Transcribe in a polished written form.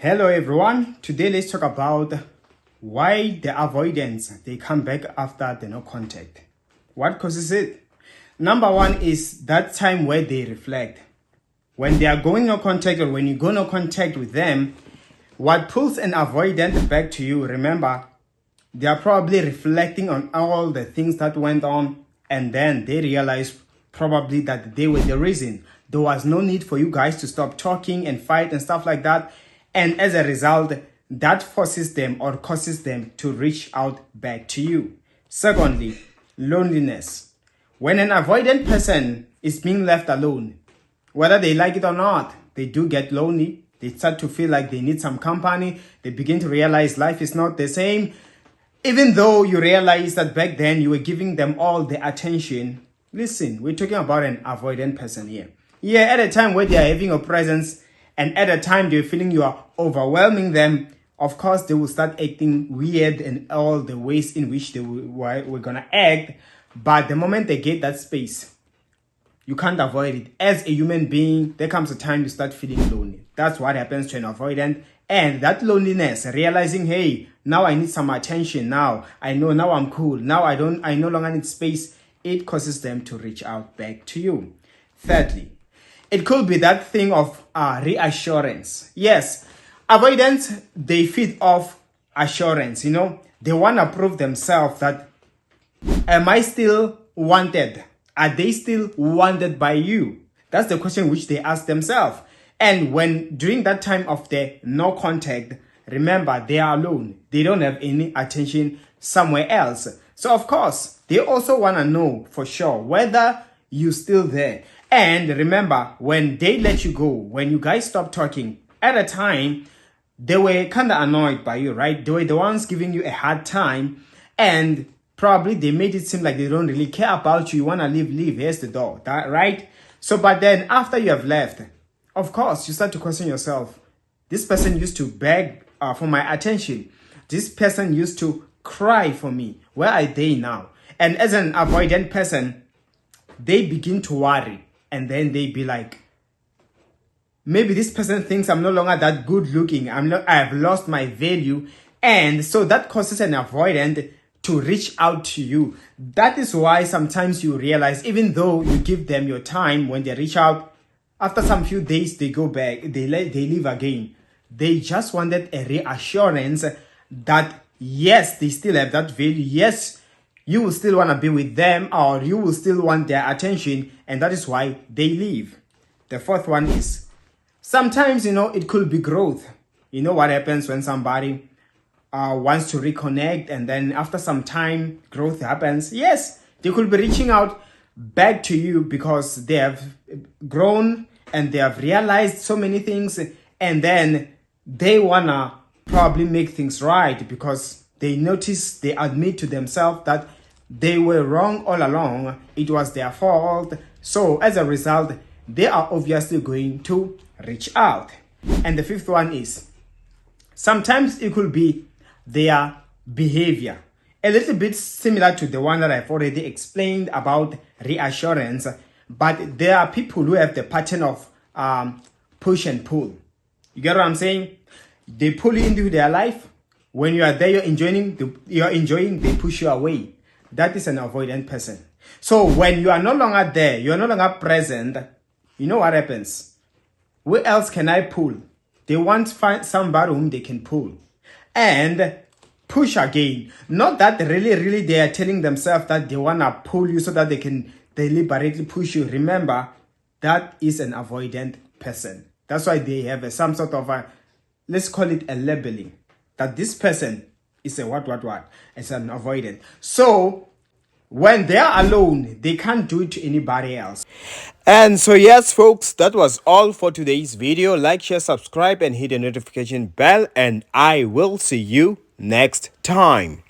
Hello everyone, today let's talk about why the avoidance they come back after the no contact. What causes it? Number one is that time where they reflect. When they are going no contact or when you go no contact with them, what pulls an avoidant back to you, remember, they are probably reflecting on all the things that went on, and then they realize probably that they were the reason. There was no need for you guys to stop talking and fight and stuff like that. And as a result, that forces them or causes them to reach out back to you. Secondly, loneliness. When an avoidant person is being left alone, whether they like it or not, they do get lonely. They start to feel like they need some company. They begin to realize life is not the same. Even though you realize that back then you were giving them all the attention. Listen, we're talking about an avoidant person here. Yeah, at a time where they are having a presence, and at a time they're feeling you are overwhelming them, of course they will start acting weird in all the ways in which they were gonna act. But the moment they get that space, you can't avoid it. As a human being, there comes a time you start feeling lonely. That's what happens to an avoidant. And that loneliness, realizing, hey, now I need some attention. Now I know, now I'm cool. Now I no longer need space. It causes them to reach out back to you. Thirdly, it could be that thing of reassurance. Yes, avoidants, they feed off assurance. They want to prove themselves that, am I still wanted? Are they still wanted by you? That's the question which they ask themselves. And when during that time of the no contact, remember, they are alone. They don't have any attention somewhere else. So of course, they also want to know for sure whether you're still there. And remember, when they let you go, when you guys stop talking, at a time, they were kind of annoyed by you, right? They were the ones giving you a hard time. And probably they made it seem like they don't really care about you. You want to leave. Here's the door, right? So, but then after you have left, of course, you start to question yourself. This person used to beg for my attention. This person used to cry for me. Where are they now? And as an avoidant person, they begin to worry. And then they be like, maybe this person thinks I'm no longer that good looking. I've lost my value. And so that causes an avoidant to reach out to you. That is why sometimes you realize, even though you give them your time, when they reach out, after some few days, they go back, they leave again. They just wanted a reassurance that yes, they still have that value. Yes, you will still want to be with them, or you will still want their attention, and that is why they leave. The fourth one is, sometimes, it could be growth. You know what happens when somebody wants to reconnect, and then after some time, growth happens. Yes, they could be reaching out back to you because they have grown and they have realized so many things, and then they want to probably make things right because they notice, they admit to themselves that they were wrong all along. It was their fault. So as a result, they are obviously going to reach out. And the fifth one is, sometimes it could be their behavior. A little bit similar to the one that I've already explained about reassurance. But there are people who have the pattern of push and pull. You get what I'm saying? They pull you into their life. When you are there, you're enjoying, they push you away. That is an avoidant person. So when you are no longer there, you are no longer present, you know what happens? Where else can I pull? They want to find somebody whom they can pull. And push again. Not that really they are telling themselves that they want to pull you so that they can deliberately push you. Remember, that is an avoidant person. That's why they have some sort of let's call it a labeling. That this person is a what? It's an avoidant. So when they are alone, they can't do it to anybody else. And so yes, folks, that was all for today's video. Like, share, subscribe, and hit the notification bell. And I will see you next time.